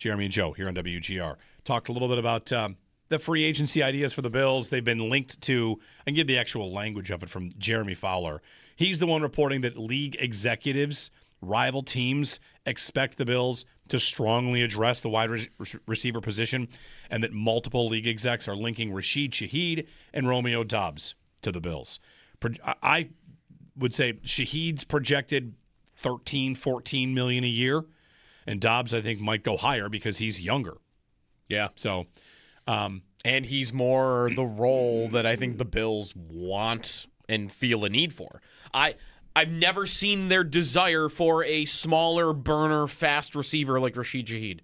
Jeremy and Joe here on WGR. Talked a little bit about the free agency ideas for the Bills. They've been linked to, I can give the actual language of it from Jeremy Fowler. He's the one reporting that league executives, rival teams, expect the Bills to strongly address the wide receiver position, and that multiple league execs are linking Rashid Shaheed and Romeo Doubs to the Bills. I would say Shaheed's projected $13-14 million a year, and Doubs, I think, might go higher because he's younger. Yeah. So, and he's more the role that I think the Bills want and feel a need for. I've never seen their desire for a smaller burner, fast receiver like Rashid Shaheed.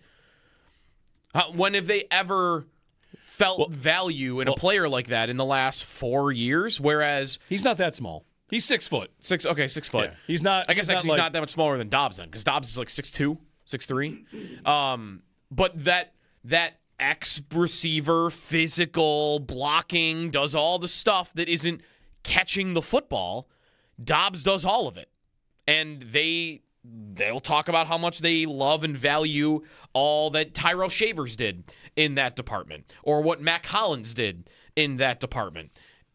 When have they ever felt value in a player like that in the last 4 years? Whereas he's not that small. He's 6 foot. 6 foot. Yeah. He's not. I guess actually he's not that much smaller than Doubs then, because Doubs is like 6'2", 6'3". But that X receiver, physical, blocking, does all the stuff that isn't catching the football. Doubs does all of it. And they'll talk about how much they love and value all that Tyrell Shavers did in that department, or what Mac Hollins did in that department.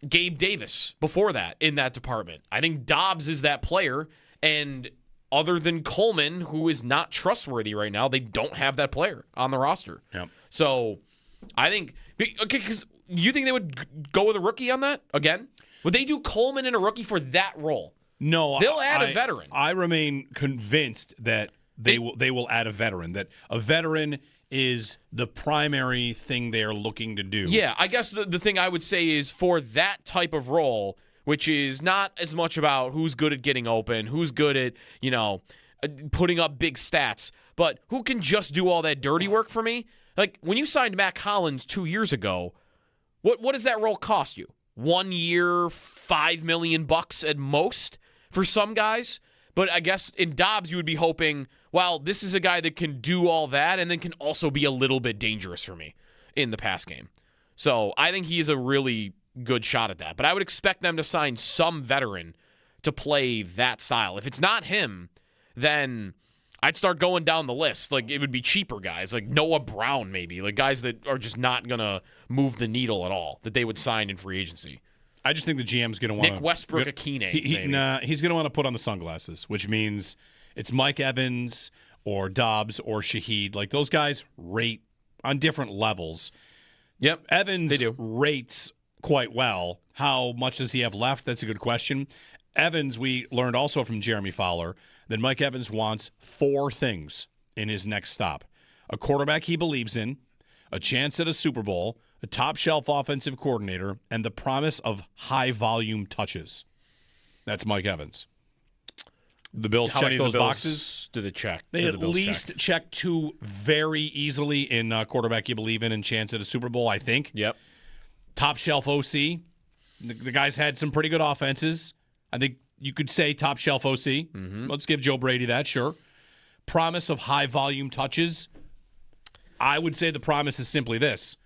Gabe Davis before that in that department. I think Doubs is that player, and other than Coleman, who is not trustworthy right now, they don't have that player on the roster. Yep. So I think, because you think they would go with a rookie on that again? Would they do Coleman and a rookie for that role? No. They'll add a veteran. I remain convinced that they will add a veteran, that a veteran is the primary thing they are looking to do. Yeah, I guess the thing I would say is for that type of role, which is not as much about who's good at getting open, who's good at, putting up big stats, but who can just do all that dirty work for me? Like, when you signed Mac Hollins 2 years ago, what does that role cost you? 1 year, $5 million at most for some guys? But I guess in Doubs, you would be hoping, well, this is a guy that can do all that and then can also be a little bit dangerous for me in the pass game. So I think he is a really good shot at that. But I would expect them to sign some veteran to play that style. If it's not him, then I'd start going down the list. Like, it would be cheaper guys, like Noah Brown maybe, like guys that are just not going to move the needle at all, that they would sign in free agency. I just think the GM's going to want Nick Westbrook-Akine. He's going to want to put on the sunglasses, which means it's Mike Evans or Doubs or Shaheed. Like, those guys rate on different levels. Yep, Evans they do. Rates quite well. How much does he have left? That's a good question. Evans, we learned also from Jeremy Fowler that Mike Evans wants 4 things in his next stop: a quarterback he believes in, a chance at a Super Bowl, a top-shelf offensive coordinator, and the promise of high-volume touches. That's Mike Evans. The Bills check those boxes. Do they check? They at least check 2 very easily in quarterback you believe in and chance at a Super Bowl, I think. Yep. Top-shelf OC. The guy's had some pretty good offenses. I think you could say top-shelf OC. Mm-hmm. Let's give Joe Brady that, sure. Promise of high-volume touches. I would say the promise is simply this.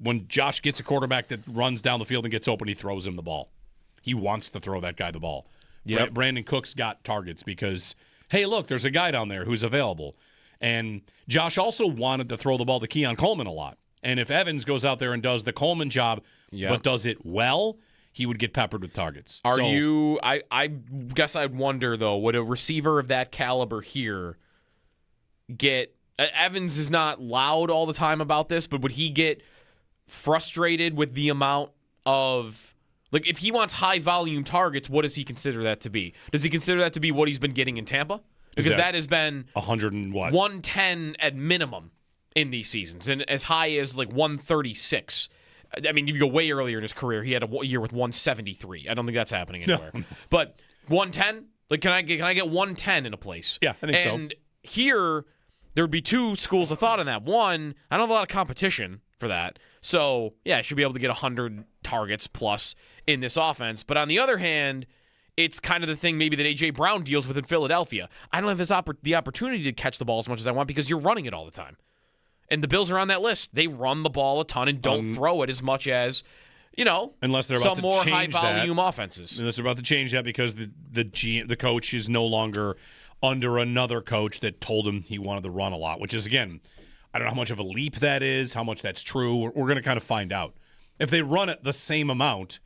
When Josh gets a quarterback that runs down the field and gets open, he throws him the ball. He wants to throw that guy the ball. Yep. Brandon Cooks got targets because, hey, look, there's a guy down there who's available. And Josh also wanted to throw the ball to Keon Coleman a lot. And if Evans goes out there and does the Coleman job, but does it well, he would get peppered with targets. I guess I'd wonder, though, would a receiver of that caliber here get – Evans is not loud all the time about this, but would he get frustrated with the amount of – like, if he wants high-volume targets, what does he consider that to be? Does he consider that to be what he's been getting in Tampa? Because that has been 100 and what? 110 at minimum in these seasons, and as high as like 136. I mean, if you go way earlier in his career, he had a year with 173. I don't think that's happening anywhere. No. But 110? Like, can I get 110 in a place? Yeah, I think so. And here, there would be 2 schools of thought on that. One, I don't have a lot of competition for that. So, yeah, I should be able to get 100 targets plus in this offense. But on the other hand, it's kind of the thing maybe that A.J. Brown deals with in Philadelphia. I don't have the opportunity to catch the ball as much as I want because you're running it all the time. And the Bills are on that list. They run the ball a ton and don't throw it as much as, unless they're about some more high-volume offenses. Unless they're about to change that because the coach is no longer under another coach that told him he wanted to run a lot, which is, again, I don't know how much of a leap that is, how much that's true. We're going to kind of find out. If they run it the same amount,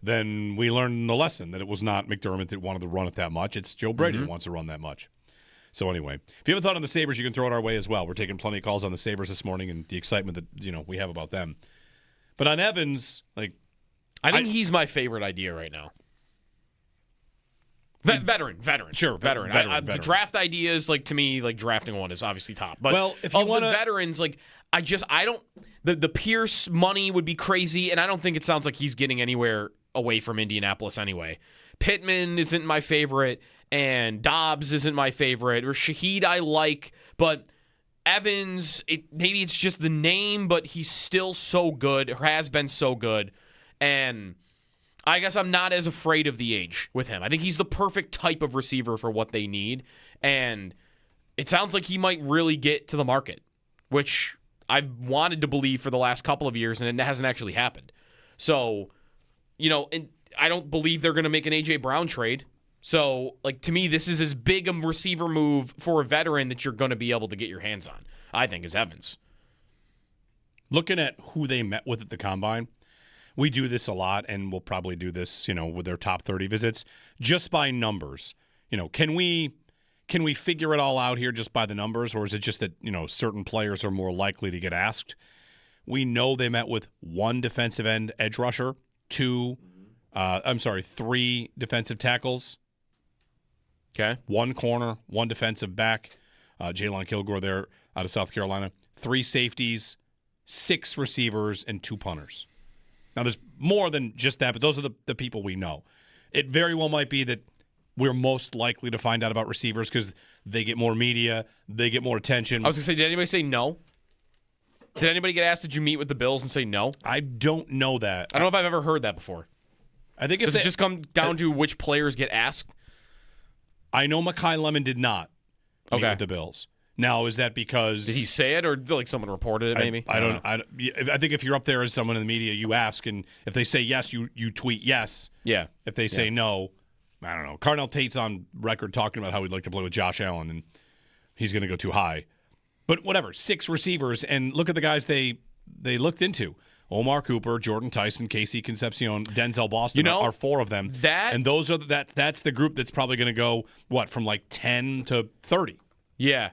then we learn the lesson that it was not McDermott that wanted to run it that much. It's Joe Brady that wants to run that much. So anyway, if you have a thought on the Sabres, you can throw it our way as well. We're taking plenty of calls on the Sabres this morning and the excitement that we have about them. But on Evans, I think he's my favorite idea right now. Veteran. Sure, veteran. The draft ideas, to me, drafting one is obviously top. But if you want the veterans, I don't. The Pierce money would be crazy, and I don't think it sounds like he's getting anywhere away from Indianapolis anyway. Pittman isn't my favorite, and Doubs isn't my favorite, or Shaheed I like, but Evans, maybe it's just the name, but he's still so good, or has been so good, and I guess I'm not as afraid of the age with him. I think he's the perfect type of receiver for what they need, and it sounds like he might really get to the market, which I've wanted to believe for the last couple of years, and it hasn't actually happened. So, and I don't believe they're going to make an A.J. Brown trade. So, to me, this is as big a receiver move for a veteran that you're going to be able to get your hands on, I think, is Evans. Looking at who they met with at the Combine, we do this a lot, and we'll probably do this, with their top 30 visits, just by numbers. Can we figure it all out here just by the numbers, or is it just that, certain players are more likely to get asked? We know they met with one defensive end edge rusher, three defensive tackles. Okay. One corner, one defensive back, Jalen Kilgore there out of South Carolina. 3 safeties, 6 receivers, and 2 punters. Now, there's more than just that, but those are the people we know. It very well might be that we're most likely to find out about receivers because they get more media, they get more attention. I was going to say, did anybody say no? Did anybody get asked, did you meet with the Bills and say no? I don't know that. I don't know if I've ever heard that before. I think Does it just come down to which players get asked? I know Mekhi Lemon did not meet with the Bills. Now, is that because... Did he say it, or someone reported it maybe? I think if you're up there as someone in the media, you ask, and if they say yes, you tweet yes. Yeah. If they say no, I don't know. Carnell Tate's on record talking about how he'd like to play with Josh Allen, and he's going to go too high. But whatever, 6 receivers, and look at the guys they looked into. Omar Cooper, Jordan Tyson, Casey Concepcion, Denzel Boston are 4 of them. And those are that's the group that's probably going to go, from 10 to 30. Yeah.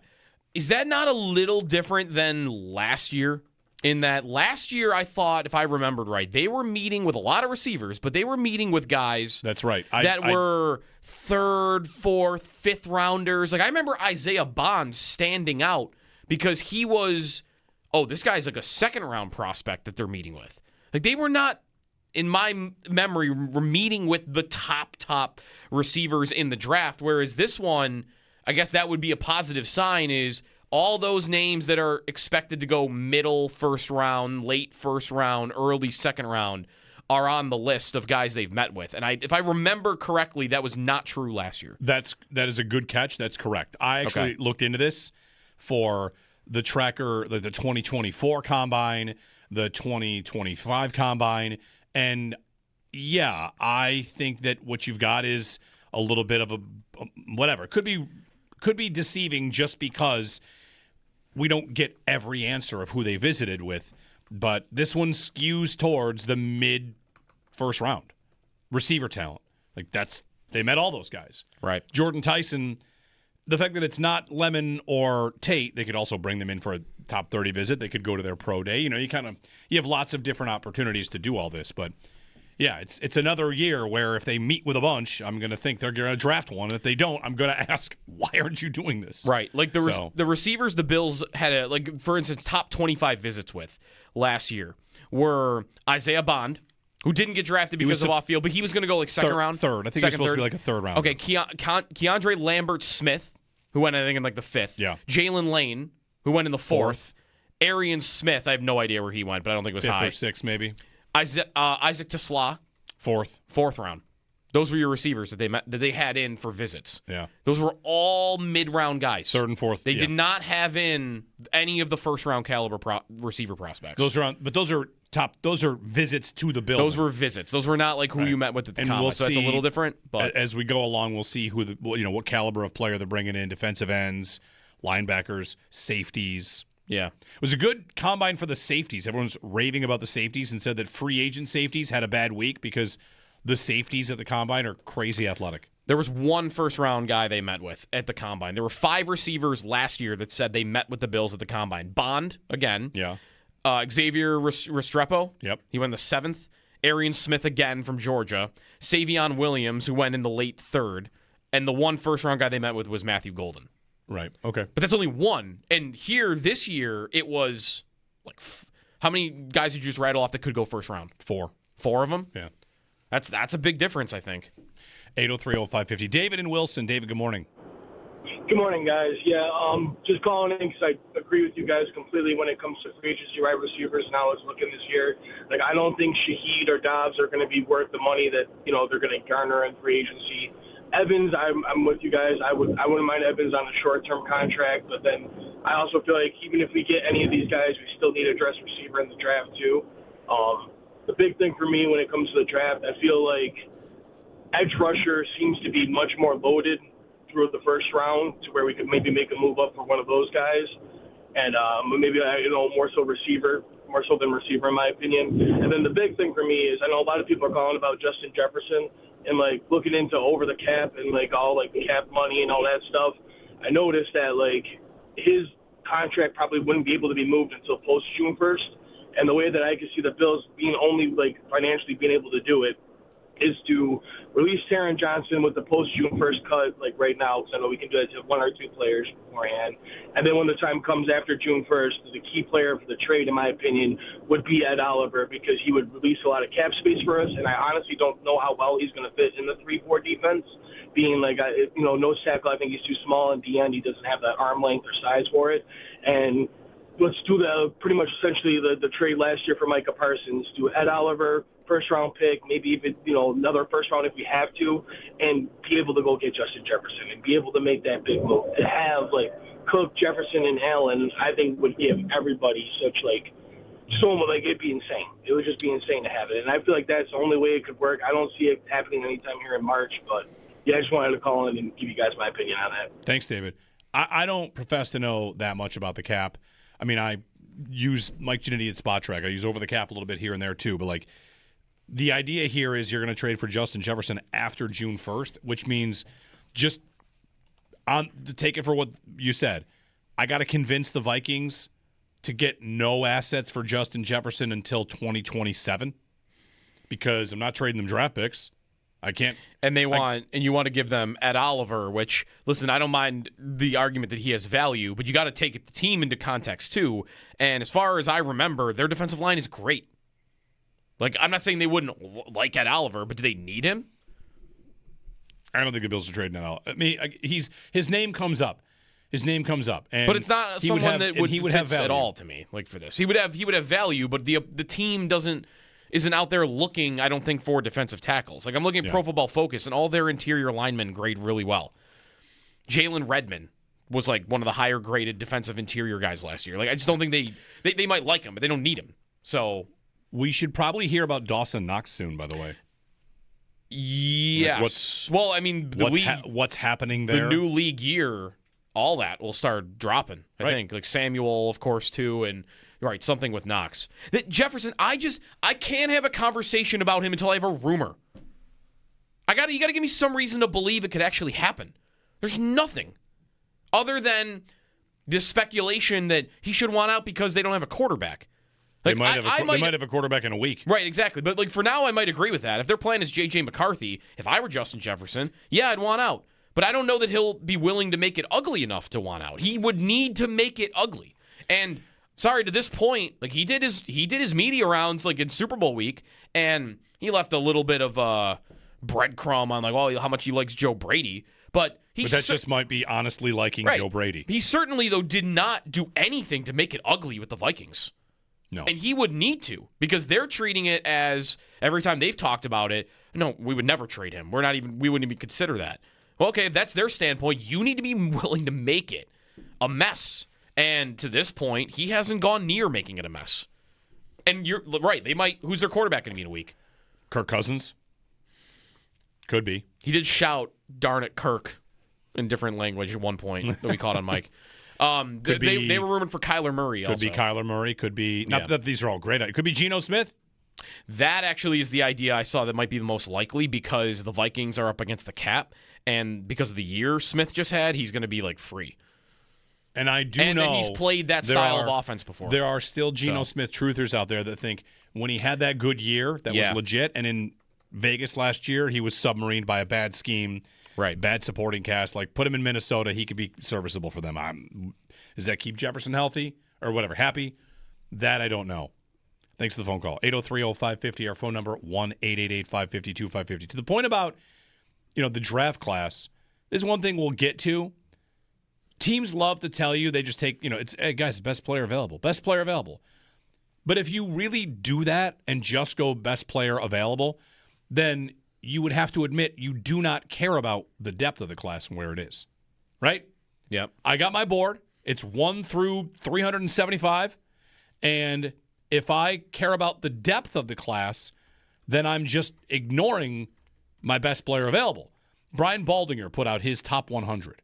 Is that not a little different than last year? In that last year, I thought, if I remembered right, they were meeting with a lot of receivers, but they were meeting with guys that's right. that were 3rd, 4th, 5th rounders. I remember Isaiah Bond standing out because he was, this guy's a 2nd-round prospect that they're meeting with. They were not, in my memory, were meeting with the top receivers in the draft, whereas this one, I guess that would be a positive sign, is all those names that are expected to go middle 1st round, late 1st round, early 2nd round are on the list of guys they've met with. And if I remember correctly, that was not true last year. That is a good catch. That's correct. I actually looked into this for the tracker, the 2024 Combine, the 2025 Combine, and yeah, I think that what you've got is a little bit of a whatever. Could be deceiving just because we don't get every answer of who they visited with, but this one skews towards the mid 1st round receiver talent. They met all those guys. Right. Jordan Tyson, the fact that it's not Lemon or Tate, they could also bring them in for a top 30 visit. They could go to their pro day. You have lots of different opportunities to do all this, but yeah, it's another year where if they meet with a bunch, I'm going to think they're going to draft one. And if they don't, I'm going to ask, why aren't you doing this? Right. The receivers the Bills had, for instance, top 25 visits with last year were Isaiah Bond, who didn't get drafted because of off-field, but he was going to go 2nd round. Third. I think he was supposed to be a 3rd round. Okay, Keandre Lambert-Smith, who went, I think, in the 5th. Yeah. Jalen Lane, who went in the 4th. Arian Smith, I have no idea where he went, but I don't think it was 5th high. or 6th, maybe. Isaac Tesla, 4th. 4th round. Those were your receivers that they had in for visits. Yeah. Those were all mid-round guys. Third and fourth. They did not have in any of the first-round caliber receiver prospects. Those are visits to the building. Those were visits. Those were not like who you met with at the combine. So that's a little different. But as we go along, we'll see what caliber of player they're bringing in: defensive ends, linebackers, safeties. Yeah. It was a good combine for the safeties. Everyone's raving about the safeties and said that free agent safeties had a bad week because the safeties at the combine are crazy athletic. There was one first-round guy they met with at the combine. There were 5 receivers last year that said they met with the Bills at the combine. Bond, again. Yeah. Xavier Restrepo. Yep. He went in the 7th. Arian Smith again from Georgia. Savion Williams, who went in the late 3rd. And the one first-round guy they met with was Matthew Golden. Right. Okay. But that's only one. And here, this year, it was like, how many guys did you just rattle off that could go first round? 4. 4 of them? Yeah. That's a big difference, I think. 803-0550. David and Wilson. David, good morning. Good morning, guys. Yeah, just calling in because I agree with you guys completely when it comes to free agency wide receivers and how it's looking this year. Like, I don't think Shaheed or Doubs are going to be worth the money that they're going to garner in free agency. Evans, I'm with you guys. I wouldn't mind Evans on a short-term contract, but then I also feel like even if we get any of these guys, we still need a dress receiver in the draft too. The big thing for me when it comes to the draft, I feel like edge rusher seems to be much more loaded through the first round to where we could maybe make a move up for one of those guys, and maybe more so than receiver in my opinion. And then the big thing for me is I know a lot of people are calling about Justin Jefferson and like looking into over the cap and like all like the cap money and all that stuff. I noticed that like his contract probably wouldn't be able to be moved until post June 1st. And the way that I can see the Bills being only like financially being able to do it is to release Taron Johnson with the post-June 1st cut, like right now, because I know we can do that to 1 or 2 players beforehand. And then when the time comes after June 1st, the key player for the trade, in my opinion, would be Ed Oliver because he would release a lot of cap space for us, and I honestly don't know how well he's going to fit in the 3-4 defense, being like, nose tackle, I think he's too small, and the end, he doesn't have that arm length or size for it. And let's do pretty much essentially the trade last year for Micah Parsons. Do Ed Oliver, first-round pick, maybe even, another first round if we have to, and be able to go get Justin Jefferson and be able to make that big move. To have, like, Cook, Jefferson, and Allen, I think would give everybody such, like, so much, like, it'd be insane. It would just be insane to have it. And I feel like that's the only way it could work. I don't see it happening anytime here in March, but, yeah, I just wanted to call in and give you guys my opinion on that. Thanks, David. I don't profess to know that much about the cap. I mean, I use Mike Giannini at Spot Track. I use over the cap a little bit here and there, too, but, like, the idea here is you're going to trade for Justin Jefferson after June 1st, which means just to take it for what you said. I got to convince the Vikings to get no assets for Justin Jefferson until 2027 because I'm not trading them draft picks. I can't. And you want to give them Ed Oliver, which, listen, I don't mind the argument that he has value, but you got to take the team into context too. And as far as I remember, their defensive line is great. Like, I'm not saying they wouldn't like Ed Oliver, but do they need him? I don't think the Bills are trading Ed Oliver. I mean, his name comes up. And but it's not someone that would have value at all to me. Like for this, he would have value, but the team isn't out there looking. I don't think for defensive tackles. Like I'm looking at Pro Football Focus, and all their interior linemen grade really well. Jalen Redmond was like one of the higher graded defensive interior guys last year. Like I just don't think they might like him, but they don't need him. So. We should probably hear about Dawson Knox soon, by the way. Yes. What's happening there? The new league year, all that will start dropping, I think. Like Samuel, of course, too, and something with Knox. That Jefferson, I can't have a conversation about him until I have a rumor. You got to give me some reason to believe it could actually happen. There's nothing other than this speculation that he should want out because they don't have a quarterback. Like, they might have a quarterback in a week. Right, exactly. But like for now, I might agree with that. If their plan is J.J. McCarthy, if I were Justin Jefferson, yeah, I'd want out. But I don't know that he'll be willing to make it ugly enough to want out. He would need to make it ugly. And sorry, to this point, like he did his media rounds like in Super Bowl week, and he left a little bit of a breadcrumb on like, how much he likes Joe Brady. But that just might be honestly liking Joe Brady. He certainly, though, did not do anything to make it ugly with the Vikings. No. And he would need to because they're treating it as, every time they've talked about it, No, we would never trade him. We wouldn't even consider that. Well, okay, if that's their standpoint, you need to be willing to make it a mess. And to this point, he hasn't gone near making it a mess. And you're right. Who's their quarterback going to be in a week? Kirk Cousins? Could be. He did shout, "Darn it, Kirk," in different language at one point that we caught on mic. They were rumored for Kyler Murray could also. Could be Kyler Murray. Could be, not that these are all great. It could be Geno Smith. That actually is the idea I saw that might be the most likely because the Vikings are up against the cap, and because of the year Smith just had, he's going to be like free. And I do know that he's played that style of offense before. There are still Geno Smith truthers out there that think when he had that good year, that was legit, and in Vegas last year, he was submarined by a bad scheme, right? Bad supporting cast. Like, put him in Minnesota, he could be serviceable for them. Does that keep Jefferson healthy or whatever, happy? That I don't know. Thanks for the phone call. 803-0550, our phone number, 1-888-552-550. To the point about, the draft class, this is one thing we'll get to. Teams love to tell you they just take, it's, hey, guys, best player available. Best player available. But if you really do that and just go best player available, then you would have to admit you do not care about the depth of the class and where it is. Right? Yep. I got my board. It's 1 through 375. And if I care about the depth of the class, then I'm just ignoring my best player available. Brian Baldinger put out his top 100,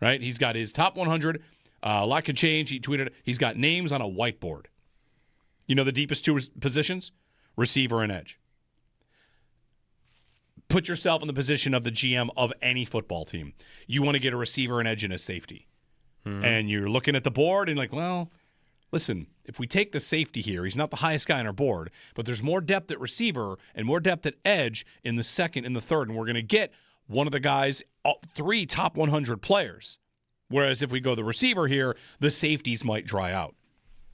right? He's got his top 100. A lot can change. He tweeted, he's got names on a whiteboard. The deepest two positions? Receiver and edge. Put yourself in the position of the GM of any football team. You want to get a receiver, an edge, and a safety. Mm-hmm. And you're looking at the board and like, well, listen, if we take the safety here, he's not the highest guy on our board, but there's more depth at receiver and more depth at edge in the second and the third, and we're going to get one of the guys, 3 top 100 players. Whereas if we go the receiver here, the safeties might dry out.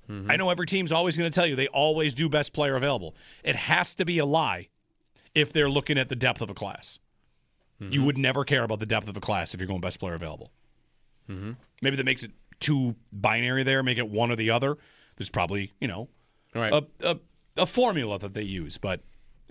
Mm-hmm. I know every team's always going to tell you they always do best player available. It has to be a lie if they're looking at the depth of a class. Mm-hmm. You would never care about the depth of a class if you're going best player available. Mm-hmm. Maybe that makes it too binary there, make it one or the other. There's probably, right. a formula that they use. But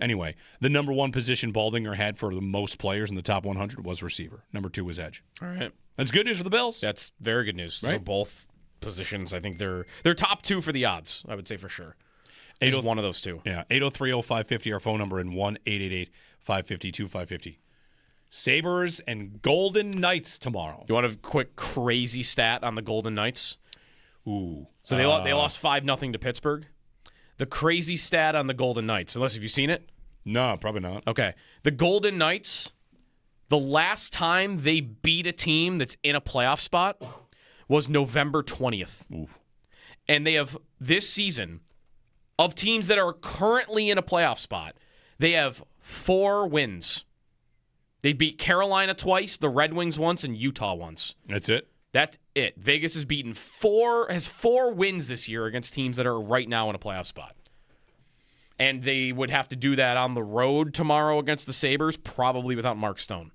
anyway, the number one position Baldinger had for the most players in the top 100 was receiver. Number 2 was edge. All right. That's good news for the Bills. That's very good news. Right? So both positions, I think they're top 2 for the odds, I would say for sure. Is one of those two. Yeah, 803-0550, our phone number, and 1-888-552-550. Sabres and Golden Knights tomorrow. You want a quick crazy stat on the Golden Knights? Ooh. So they lost 5-0 to Pittsburgh. The crazy stat on the Golden Knights, unless have you seen it? No, probably not. Okay. The Golden Knights, the last time they beat a team that's in a playoff spot was November 20th. Ooh. And they have, this season, of teams that are currently in a playoff spot, they have 4 wins. They beat Carolina twice, the Red Wings once, and Utah once. That's it? That's it. Vegas has beaten 4 wins this year against teams that are right now in a playoff spot. And they would have to do that on the road tomorrow against the Sabres, probably without Mark Stone.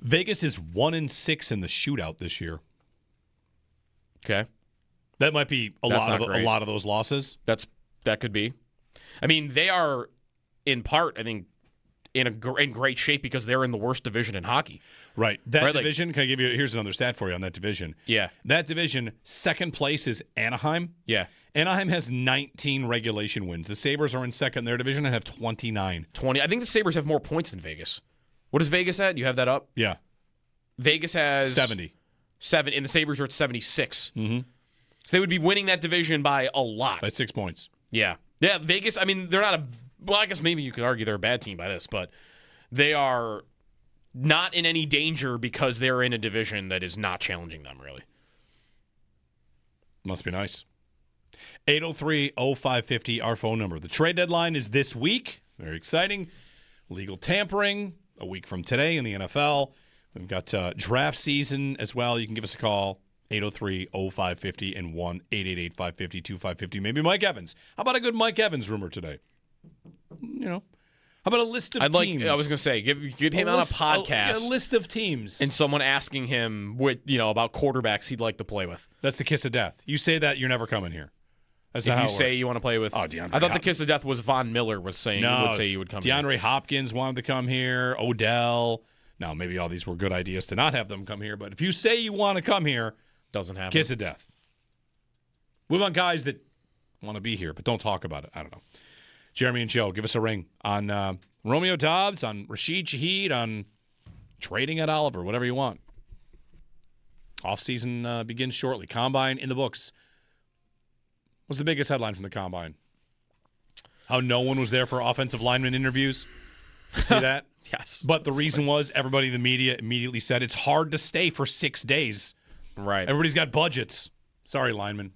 Vegas is 1-6 in the shootout this year. Okay. That might be a lot of those losses. That could be. I mean, they are in part, I think, in great shape because they're in the worst division in hockey. Right. That division, can I give you, here's another stat for you on that division. Yeah. That division, second place is Anaheim. Yeah. Anaheim has 19 regulation wins. The Sabres are in second in their division and have 29. 20. I think the Sabres have more points than Vegas. What is Vegas at? You have that up? Yeah. Vegas has 70. 7, and the Sabres are at 76. Mm-hmm. So they would be winning that division by a lot. By 6 points. Yeah. Yeah, Vegas, I mean, they're not well, I guess maybe you could argue they're a bad team by this, but they are not in any danger because they're in a division that is not challenging them, really. Must be nice. 803-0550, our phone number. The trade deadline is this week. Very exciting. Legal tampering, a week from today in the NFL. We've got draft season as well. You can give us a call, 803-0550 and 1-888-552-550. Maybe Mike Evans. How about a good Mike Evans rumor today? How about a list of teams? I was going to say, get him on a podcast. A list of teams. And someone asking him about quarterbacks he'd like to play with. That's the kiss of death. You say that, you're never coming here. That's if not how you it say works. you want to play with. DeAndre I thought the Hopkins. kiss of death was Von Miller was saying. No, Would say you would come. Here. DeAndre Hopkins wanted to come here. Odell. Now, maybe all these were good ideas to not have them come here, but if you say you want to come here, Doesn't happen. kiss of death. We want guys that want to be here, but don't talk about it. I don't know. Jeremy and Joe, give us a ring on Romeo Doubs, on Rashid Shaheed, on trading at Oliver, whatever you want. Offseason begins shortly. Combine in the books. What's the biggest headline from the Combine? How no one was there for offensive lineman interviews. You see that? Yes. But the reason was everybody in the media immediately said it's hard to stay for 6 days. Right. Everybody's got budgets. Sorry, lineman.